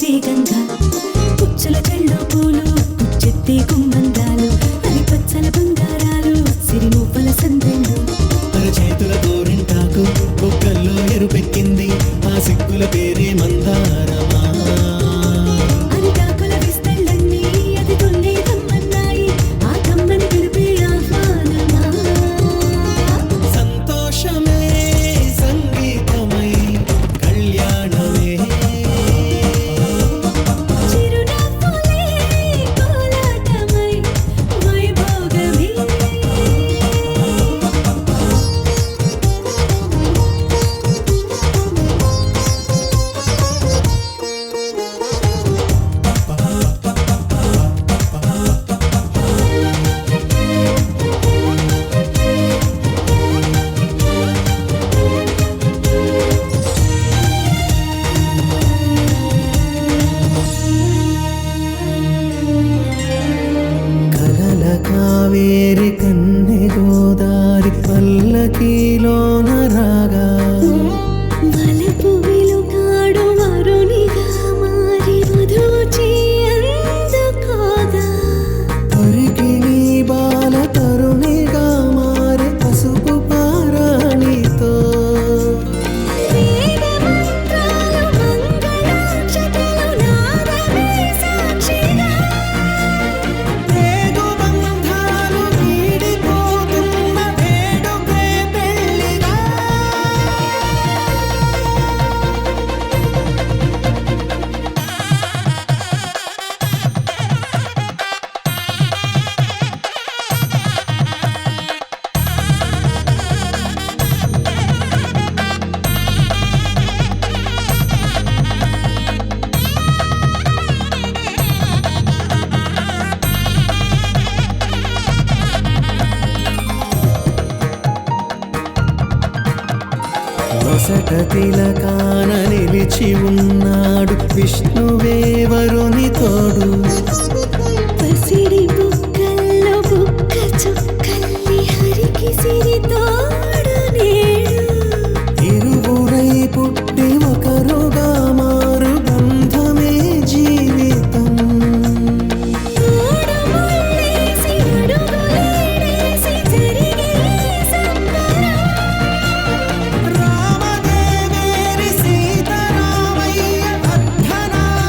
పారే గంగా పుచ్చల చెళ్ళు పూలు పుచ్చెత్తి కుమ్మందాలు అవి పచ్చల బంగారాలు సిరి మువ్వల సందెళ్ళు చేతుల గోరింటాకు బొక్కల్లో ఎరుపెక్కింది ఆ సిగ్గుల పేరే మందారమా అరిటాకుల విస్తళ్ళన్నీ అది తొల్లి తమ్మన్నాయి ఆ తమ్మని పిలిపే ఆహ్వానమా సంతోషమే సంగీతమై కళ్యాణమే చిరునవ్వులే కోలాటమై వైభోగమే కలల కావేరి కన్నె గోదారి పల్లకీలోన రాగా వలపు వెలుగాడు వరునిగా మారి వధూచి అందుకోగా తొరికి నీ బాల తరుణిగా మారే పసుపు పారాణితో వేద మంత్రాలు మంగళాక్షతలు నాదమే సాక్షిగా రేగు బంధాలు వీడిపోతున్న వేడుకే పెళ్లిగా నొసట తిలకాన నిలిచి ఉన్నాడు విష్ణువే వరుని తోడు పసిడి బుక్కల్లో బుక్క చుక్కల్లి హరికి సిరి తోడు నేడు ఇరువురై పుట్టి ఒకరుగా మారు బంధమే జీవితం మూడు ముళ్ళేసి అడుగులేసి జరిగే సంబరం రామదేవేరి సీతారామయ్య అర్ధనారీశ్వరం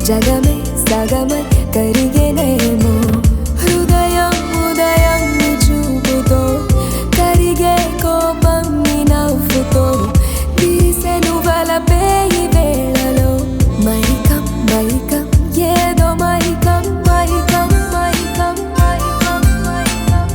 జగమే సగమై కరిగేనేమో హృదయం ఉదయం నీ చూపుతో కరిగే కోపం నీ నవ్వుతో తీసెను వలపే ఈ వేళలో మైకం మైకం ఏదో మైకం మైకం మైకం మైకం మైకం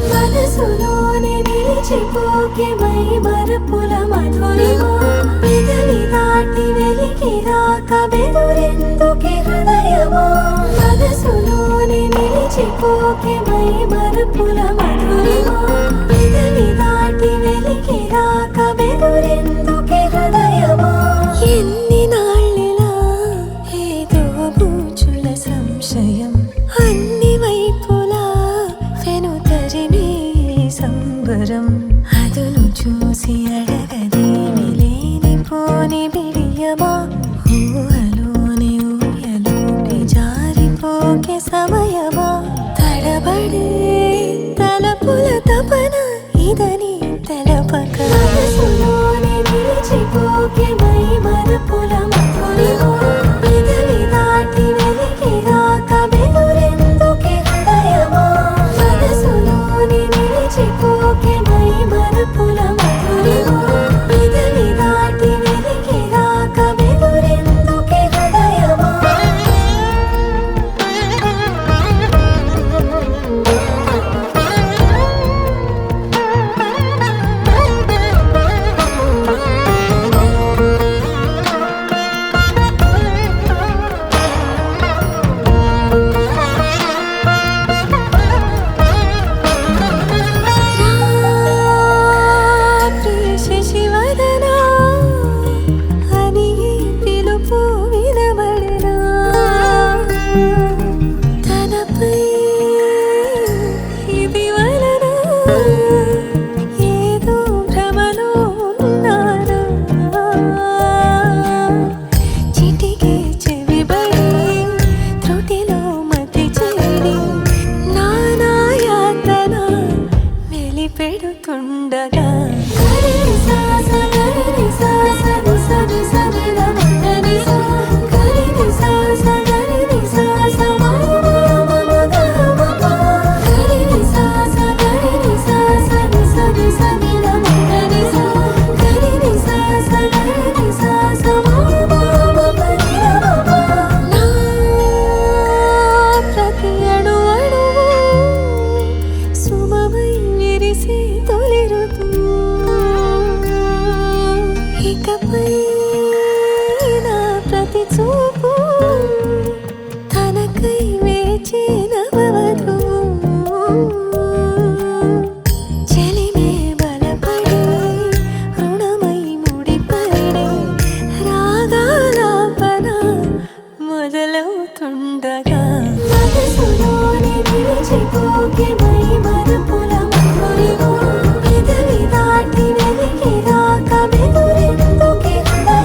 మనసులోనే నిలిచిపోకే మై మరపుల మధురిమా పెదవి దాటి వెలికి రాక బెదురెందుకే హృదయమా మనసులోనే నిలిచిపోకే మై మరపుల మధురిమా పెదవి దాటి వెలికి రాక బెదురెందుకే హృదయమా ఎన్ని నాళ్ళిలా ఏదో బూచుల సంశయం అన్ని వైపులా వెనుతరిమే సంబరం అదును చూసి అడగదేమి లేనిపోని బిడియమా ఊహలోని ఊయలోకి జారిపోకే సమయమా తడబడే తలపుల తపన ఇదని తెలపక మనసులోనే నిలిచిపోకే మై మరపుల మధురిమా పెదవి దాటి వెలికి రాక బెదురెందుకే హృదయమా మనసులోనే నిలిచిపోకే మై మరపుల మధురిమా పెదవి దాటి వెలికి రాక బెదురెందుకే హృదయమా శశివదనా అని పిలుపు వినబడనా తనపై ఇది వలన ఏదో భ్రమలో ఉన్నానా చిటికే చెవిబడి త్రుటిలో మతి చేరి నానా యాతన వెలిపెడుతుండగా ప్రతి అణు అణువు సుమమై విరిసి తొలి ఋతువు ఇకపై నా ప్రతి చూపు తనకై వేచి నవవధువు చెలిమే బలపడి రుణమై ముడిపడి రాగాలాపన మొదలవుతుండగా మనసులోనే నిలిచిపోకే మై మరపుల మధురిమా పెదవి దాటి వెలికి రాక బెదురెందుకే హృదయమా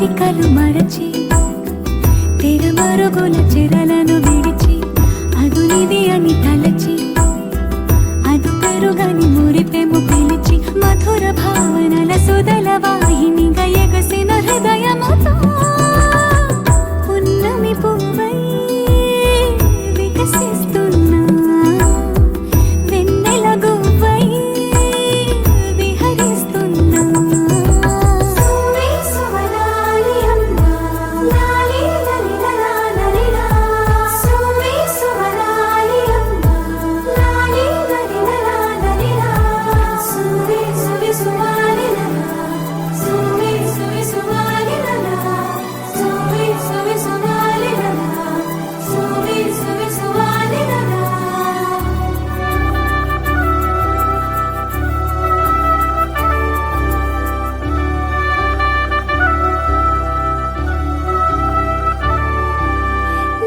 కోరికలు మరచి తెర మరుగుల చెరలను విడిచి అదునిది అని తలచి అదు పెరుగని మురిపెము పిలిచి మధుర భావనల సుదల వాహినిగా ఎగసిన హృదయముతో పున్నమి పువ్వై వికసిస్తున్నా వెన్నెల గువ్వై విహరిస్తున్నా సువి సువనాలి అమ్మా లాలి లలిలా లలిలా సువి సువనాలి అమ్మా లాలి లలిలా లలిలా సువి సువి సువాలి లలా సువి సువి సువాలి లలా సువి సువి సువాలి లలా సువి సువి సువాలి లలా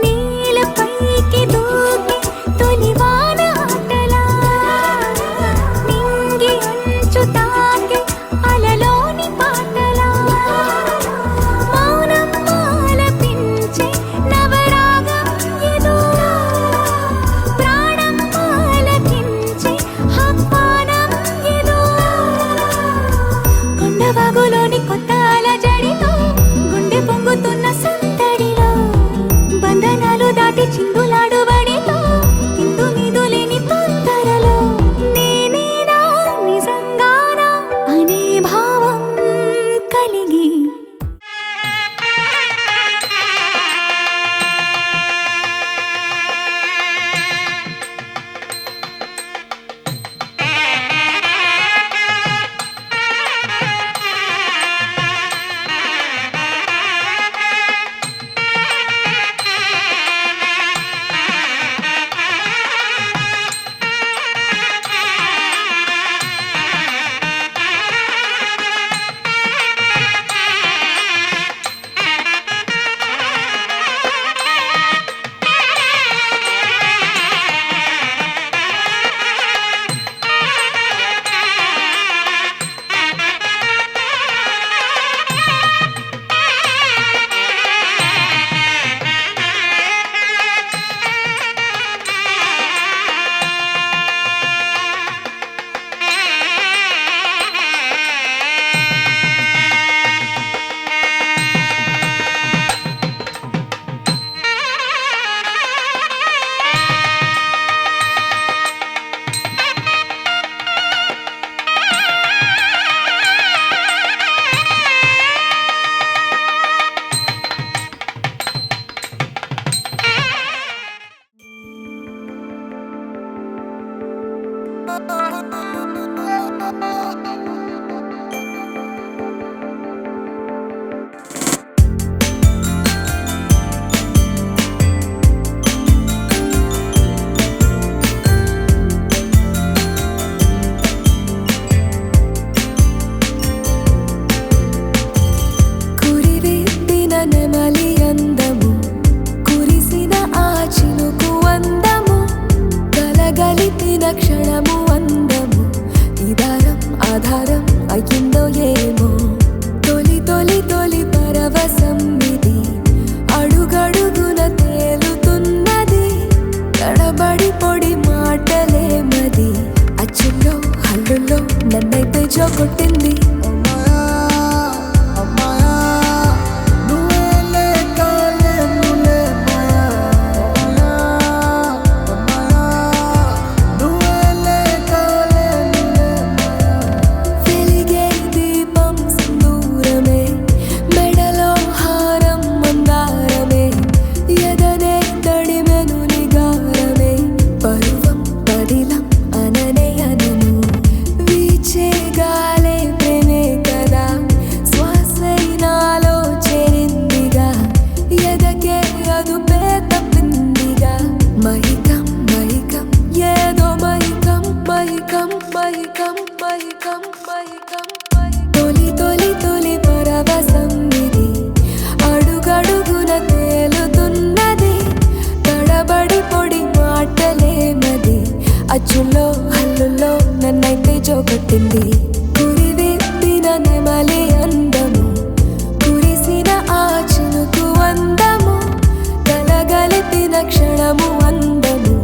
నీలపైకి దూకి తొలివాన ఆటలా నింగి అంచు తాకి అలలోని పాటలా మౌనం ఆలపించే నవరాగం ఏదో ప్రాణం ఆలకించే ఆహ్వానం ఏదో కొండవాగులోని కొత్త అలజడిలో గుండె పొంగుతున్న సందడిలో బంధనాలు దాటి చిందులాడు బడిలో ఇందు మీదు లేని తొందరలో నేనేనా నిజంగానా అనే భావం కలిగి కురివిప్పిన నెమలి అందము కురిసిన ఆ చినుకు అందము కలగలిపిన క్షణము అందము ఇదారం ఆధారం అయ్యిందో ఏమో తొలి తొలి తొలి పరవశం ఇది అడుగడుగున తేలుతున్నది తడబడి పొడి మాటలేమది అచ్చుల్లో హల్లుల్లో నన్నైతే జోకొట్టింది వెలిగే దీపం సింధూరమే మెడలో హారం మందారమే ఎదనే తడిమెను నిగారమే పరువం పదిలం అననే అనను వీచే గాలే ప్రేమే కదా శ్వాసైనాలో చేరిందిగా ఎదకే అదుపే తప్పిందిగా మైకం మైకం ఏదో మైకం మైకం మైకం మైకం మైకం తొలి తొలి తొలి పరవశం ఇది అడుగడుగున తేలుతున్నది తడబడి పొడి మాటలేమది అచ్చుల్లో హల్లుల్లో నన్నైతే జోకొట్టింది కురివిప్పిన నెమలి అందము కురిసిన క్షణము అందము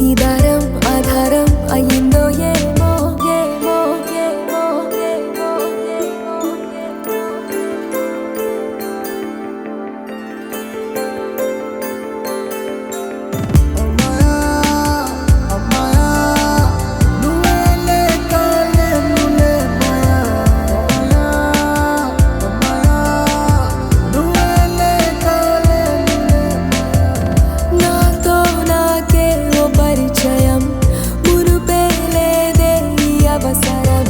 ఈ దారం ఆధారం అయ్యిందో ఏమో ఏమో ఏమో ఏమో ఏమో నాతో నాకే ఓ పరిచయం మునుపే లేదే ఈ అవసరం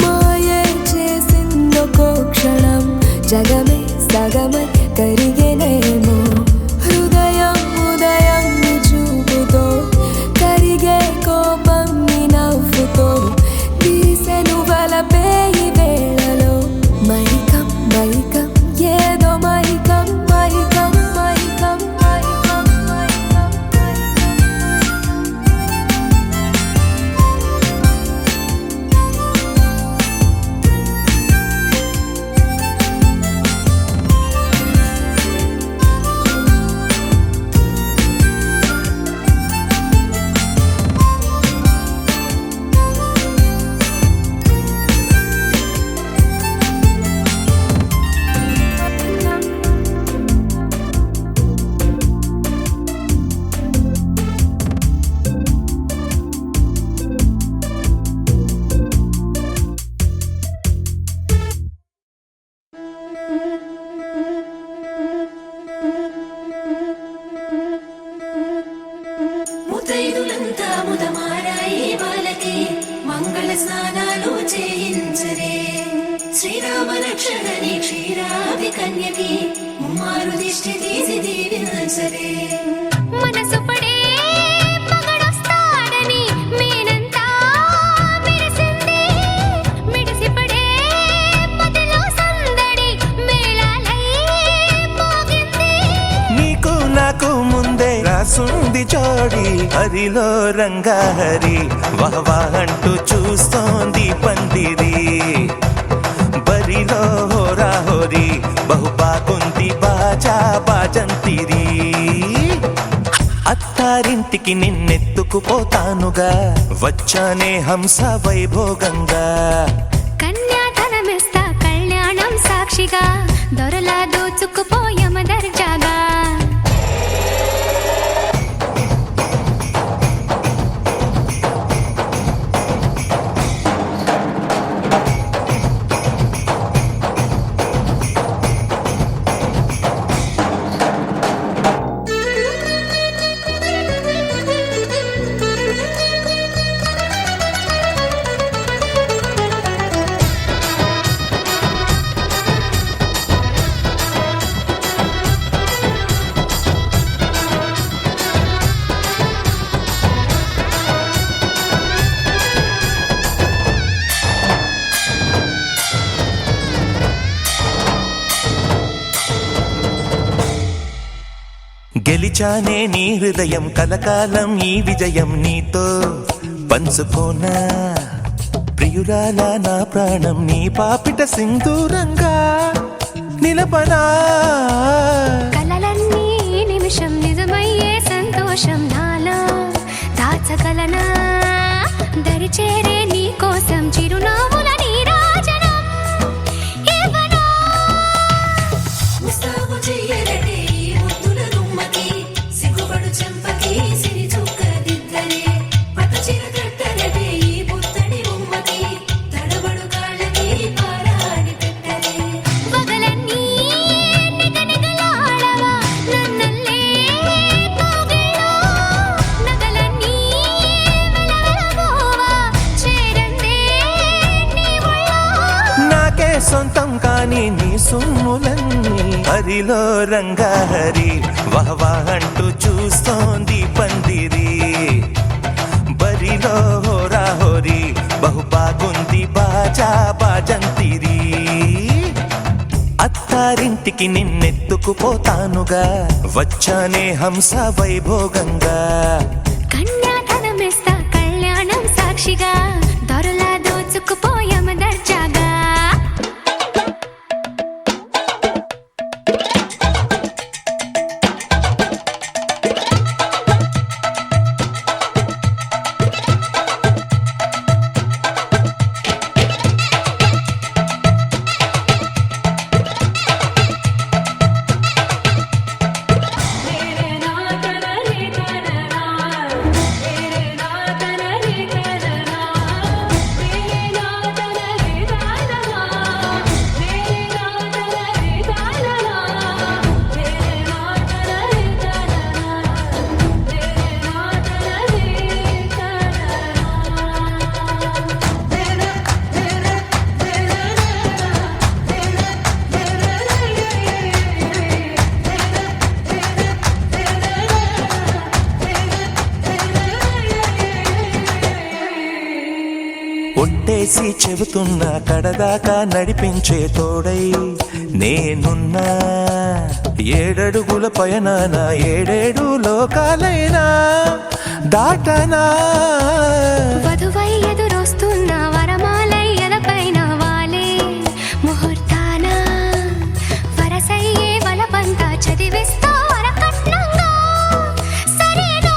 మాయే చేసిందొకో క్షణం జగమే సగమై కరిగేనేమో హృదయం ఉదయం నీ చూపుతో కరిగే కోపం నీ నవ్వుతో తీసెను వలపే ఈ వేళలో మైకం మైకం ఏదో మైకం మైకం మైకం మైకం మైకం ముత్తైదులంతా ముదమారాయి వాళ్ళకి మంగళ స్నానాలు చేయించరే శ్రీరామ రక్షణని క్షీరాది కన్యకి ముమ్మారు దిష్టి తీసి దీవించరే మనసు పడే మగడొస్తాడని మేనంతా మెరిసింది మిడిసిపడే మదిలో సందడి మేళాలై మోగింది నీకు నాకు ముందే రాసుంది జోడి హరిలో రంగాహరి వహవా అంటూ చూస్తోంది పందిరి బరిలో హోరాహోరి బహుబాగుంది బాజా బాజంతిరి అత్తారింటికి నిన్నెత్తుకుపోతానుగా వచ్చానే హంస వైభోగంగా కన్యాధనమిస్తా కళ్యాణం సాక్షిగా దొరలా దోచుకుపోయమ దర్జాగా గెలిచానే నీ హృదయం కలకాలం ఈ విజయం నీతో పంచుకోనా ప్రియురాల నా ప్రాణం నీ పాపిట సింధూరంగా నిలపనా కలలన్నీ నిమిషం నిజమయ్యే సంతోషం నాలో దాచగలనా దరిచేరే నీ కోసం చిరునవ్వుల నీరాజనం ఇవ్వనా ముస్తాబు చెయ్యరటే ఈ ముద్దుల గుమ్మకి సిగ్గుపడు చెంపకి సిరి చుక్క దిద్దరే పట్టు చీర కట్టరటే ఈ పుత్తడి గుమ్మకి తడబడు కాళ్ళకి పారాడి పెట్టరే పగలన్నీ నిగనిగలాడవా నన్నల్లే కోగిలో నగలన్నీ వెలవెలబోవా చేరందే నీ ఒళ్ళో నాకే సొంతం కాని నీ సొమ్ములన్నీ హరిలో రంగాహరి వహవా అంటూ చూస్తోంది పందిరి బరిలో హోరాహోరి బహుబాగుంది బాజా బాజంతిరి అత్తారింటికి నిన్నెత్తుకుపోతానుగా వచ్చానే హంస వైభోగంగా కన్యాధనమిస్తా కళ్యాణం సాక్షిగా దొరలా దోచుకుపోయమ దర్జాగా ఒట్టేసి చెబుతున్నా కడదాకా నడిపించే తోడై నేనున్నా. 7 అడుగుల పయనాన 7 లోకాలైనా దాటనా. వధువై ఎదురొస్తున్న వరమాలై ఎదపైన వాలే ముహూర్తాన వరసయ్యే వలపంతా చదివిస్తా వరకట్నంగా సరేనా.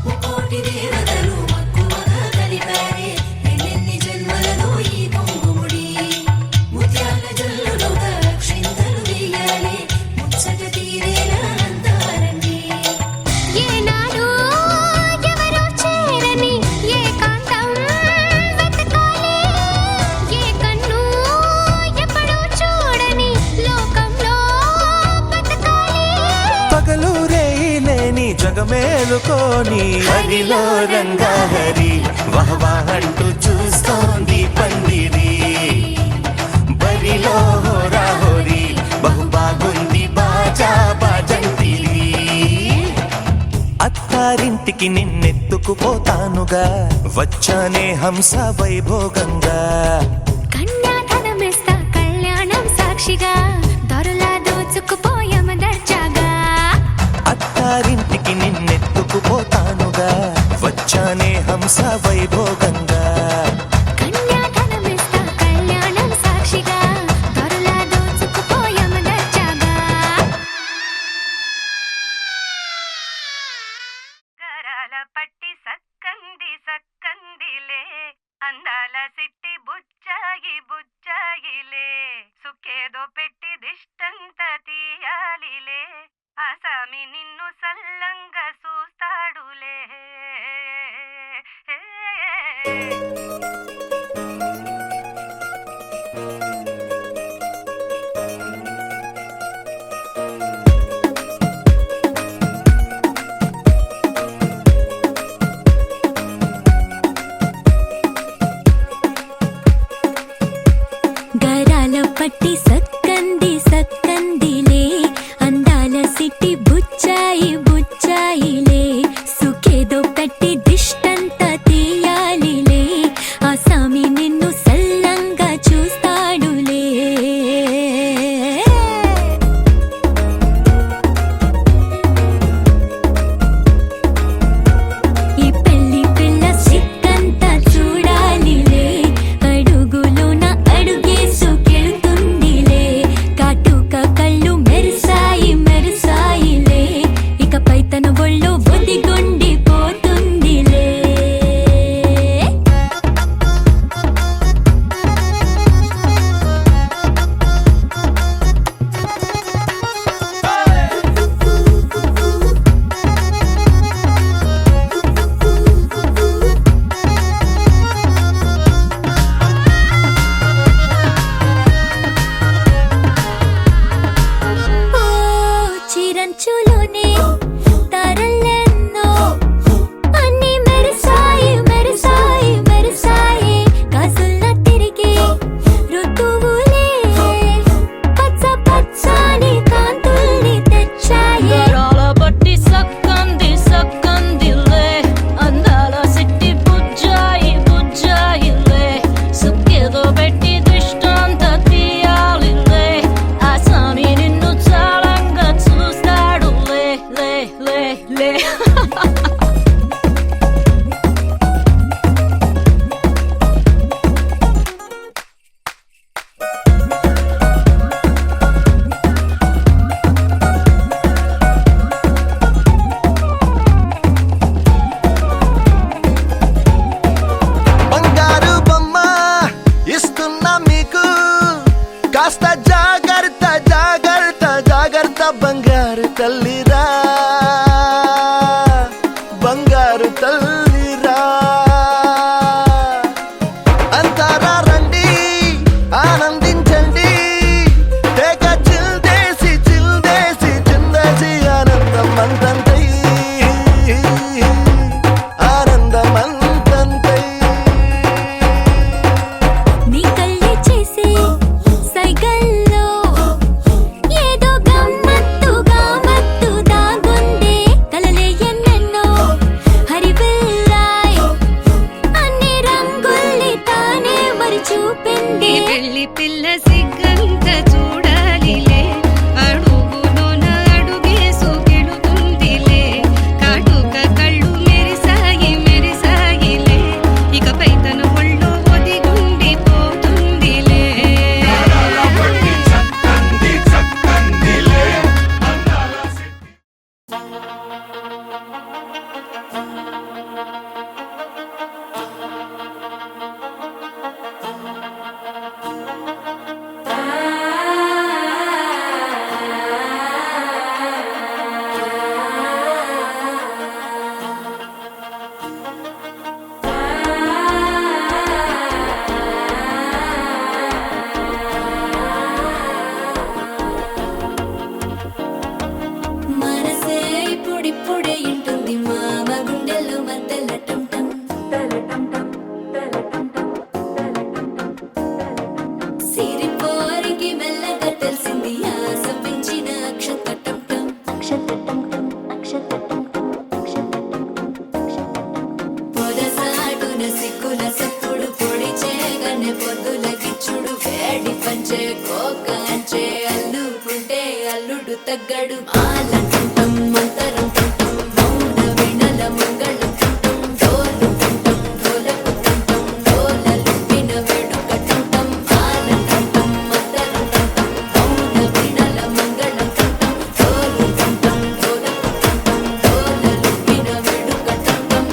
ముకోటి దేవతలు మక్కువగా కలిపారే ఎన్నెన్ని జన్మలలో ఈ పొంగుముడి. ముత్యాల జల్లులుగా అక్షింతలు వేయాలి ముచ్చట తీరేలా అంతారండి. ఏనాడు ఎవరో చేరని ఏకాంతం వెతకాలి. ఏ కన్ను ఎప్పుడూ చూడని లోకంలో బతకాలి. పగలు రేయిలేని జగమేలుకోని హరిలో రంగాహరి వహవాహంటూ చూస్తోంది పందిరి. బరిలో హోరాహోరి బహు బాగుంది బాజా బాజంతిరి. అత్తారింటికి నిన్నెత్తుకుపోతానుగా వచ్చానే హంస వైభోగంగా. కన్యాధనమిస్తా కళ్యాణం సాక్షిగా దొరలా దోచుకుపోయామ దర్జాగా. అత్తారింటికి నిన్నెత్తుకుపోతానుగా వచ్చానే హంస వైభోగంగా. కన్యాధనమిస్తా కళ్యాణం సాక్షిగా దొరలా దోచుకుపోయామ దర్జాగా. గరాల పట్టి సక్కంది సక్కందిలే అందాల సిట్టి బుచ్చాయి బుచ్చాయిలే సుఖేదో పెట్టి దిష్టంత తీయాలిలే ఆసామి నిన్ను సల్లంగా చూస్తాడులే. గరాల పట్టి సక్కంది సక్కందిలే అందాల సిట్టి బుచ్చాయి బుచ్చాయిలే సుఖేదో పెట్టి దిష్టంత తీయాలిలే ఆసామి నిన్ను సల్లంగా చూస్తాడులే. ఈ పెళ్లి పిల్ల సిక్కంతా చూడాలిలే అడుగులోన అడుగేసుకెళ్తుందిలే కాటుక కళ్ళు మెరిసాయి మెరిసాయిలే ఇకపై తన ఒళ్ళో ఒదిగొండిపోతుందిలే. ఓ చిరంచులోనే తారలెన్నో అన్ని మెరిసాయి మెరిసాయి మెరిసాయి కాసుల్లా తిరిగి ఋతువులే పచ్చ పచ్చని కాంతుల్ని తెచ్చాయి. గరాల పట్టి సక్కంది సక్కందిలే అందాల సిట్టి బుజ్జాయి బుజ్జాయిలే సుఖేదో పెట్టి దిష్టంత తీయాలిలే ఆసామి నిన్ను చాలంగా చూస్తాడులే లే లే లే. బంగారు బొమ్మ ఇస్తున్నా మీకు కాస్త జాగ్రత్త జాగ్రత్త జాగ్రత్త బంగారు తల్లిరా బంగారు తల్లిరా. అంతారా రండి ఆనందించండి తెగ చిల్దేసి చిల్దేసి చిందేసి ఆనందం అంతంతై ఆనందం అంతంతై. నీ కళ్ళే చేసే సైగల్లో ఏదో గమ్మత్తుగా మత్తు దాగుందే కలలే ఎన్నెన్నో హరివిల్లాయ్ తెల్లటం టం తెల్లటం టం తెల్లటం టం తెల్లటం టం సిరిపోరికి మెల్లగా తెలిసింది ఆశ పెంచిన అక్షతటం టం అక్షతటం టం అక్షతటం టం అక్షతటం పొదసాటున సిక్కుల సప్పుడు పొడి చేయగానే పొద్దుల గిచ్చుడు వేడి పంచే కోకంచే అల్లుకుంటే అల్లుడు తగ్గడు ఆలంటం మంతరం టం మౌన వినల మంగళం టం డోలు టం డోలకు టం డోలలు విన వేడుక టం ఆలంటం మంతరం టం మౌన వినల మంగళం టం డోలు టం డోలకు టం డోలలు విన వేడుక టం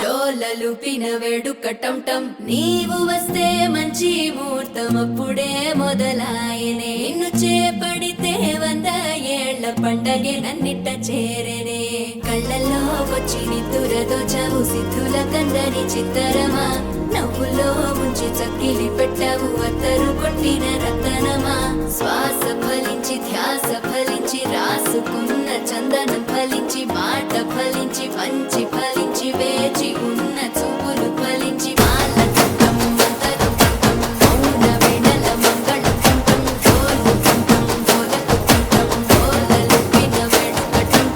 డోలలు పిన వేడుక టం టం నీవు వస్తే మంచి ముహూర్తం అప్పుడే మొదలాయనే నిన్ను చేపడితే 100 ఏళ్ల పండగే నన్నిట్ట చేరనే కళ్ళల్లో వచ్చి నిద్దురతో చావు సిద్ధుల కందని చిత్తరమా నవ్వులో ముంచి చక్కిలి పెట్టావు అత్తరు కొట్టిన రతనమా శ్వాస ఫలించి ధ్యాస ఫలించి రాసుకున్న చందనం ఫలించి మాట ఫలించి పంచి ఫలించి వేచి ఉన్న చూపులు ఫలించి మాల టం మంతరం టం మౌన వినల మంగళం టం డోలు టం డోలకు టం డోలలు విన వేడుక టం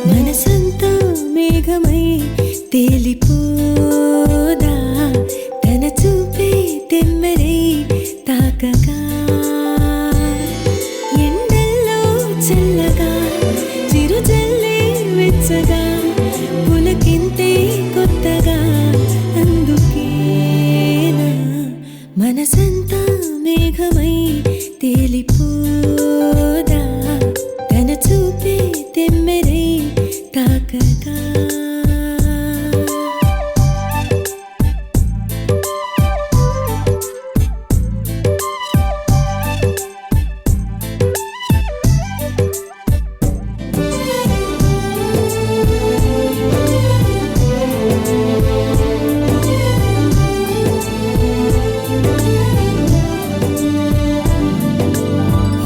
మనసంతా మేఘమై తేలిపోదా తన చూపే తెమ్మెరై తాకగా ఎండల్లో చల్లగా చిరుజల్లే వెచ్చగా పులకింతే కొత్తగా అందుకేనా మనసంతా మేఘమై తేలిపోదా తన చూపే తెమ్మెరై తాకగా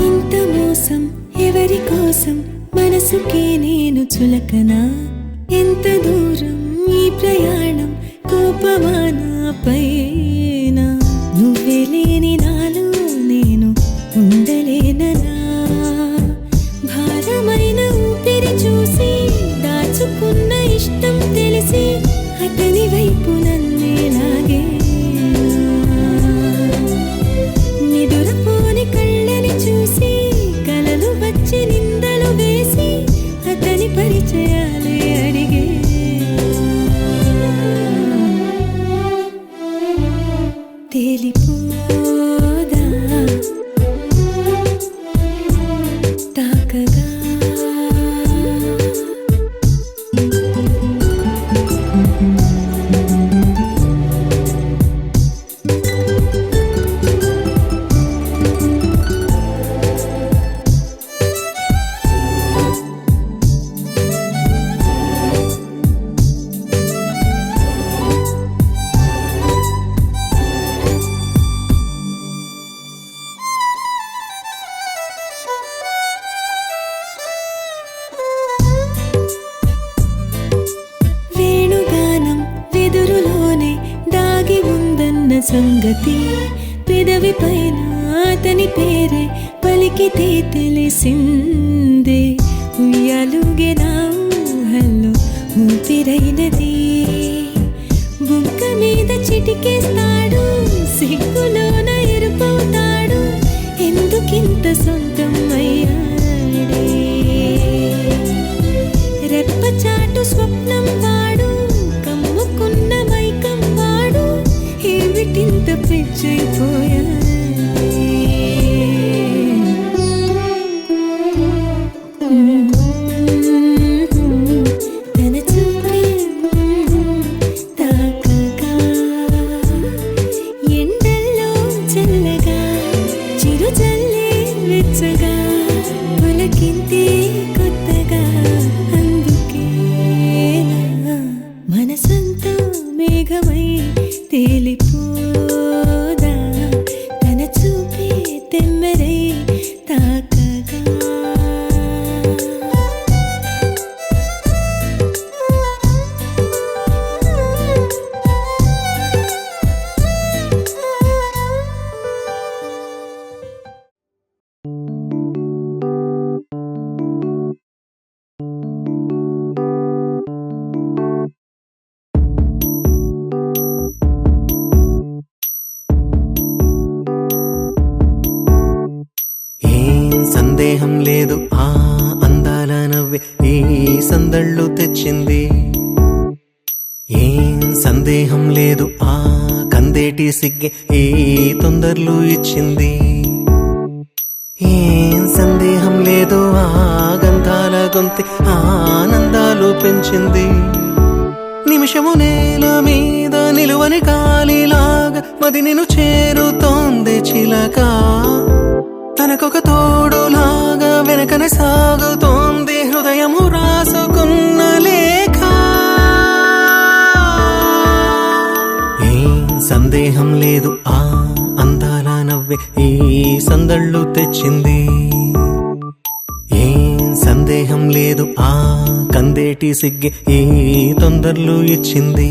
ఇంత మోసం ఎవరి కోసం మనసుకే నేను చులకనా ఎంత దూరం ఈ ప్రయాణం కోపమానా పైన నువ్వే లేని నాలో నేను ఉండలేననా భారమైన ఊపిరి చూసి దాచుకున్న ఇష్టం తెలిసి అతని వైపు నన్నేలాగే నిదురపోని కళ్ళని చూసి కలలు వచ్చి నిందలు వేసి అతని పరిచయాలే అడిగే సంగతి పెదవి పైన అతని పేరే పలికితే తెలిసిందే ఉయ్యాలుగే నా ఊహల్లో ఊపిరైనది బుక్క మీద చిటికేస్తాడు సిగ్గులోన ఎరుపవుతాడు ఎందుకింత సొంతం అయ్యాడే రెప్పచాటు స్వప్నం వాడు కమ్ముకున్న మైకం వాడు ఏమిటింత పిచ్చైపోయాడే తన చూపే తాకగా ఎండల్లో చల్లగా చిరు చల్లే వెచ్చగా పులకింతే కొత్తగా అందుకే మనసంతా మేఘమై తేలిపోదా తన చూపే తెమ్మెరై తాకగా ఏం సందేహం లేదు ఆ అందాల నవ్వే ఈ సందళ్ళు తెచ్చింది ఏం సందేహం లేదు ఆ కందేటి సిగ్గే ఈ తొందరలు ఇచ్చింది ఏం సందేహం లేదు ఆ గంధాల గొంతె ఆనందాలు పెంచింది నిమిషము నేల మీద నిలువని గాలిలాగా మది నిన్ను చేరుతోంది చిలక తనకొక తోడులాగా వెనకనే సాగుతోంది హృదయము రాసుకున్న లేఖ ఏం సందేహం లేదు ఆ అందాల నవ్వే ఈ సందళ్ళు తెచ్చింది ఏం సందేహం లేదు ఆ కందేటి సిగ్గే ఈ తొందరలు ఇచ్చింది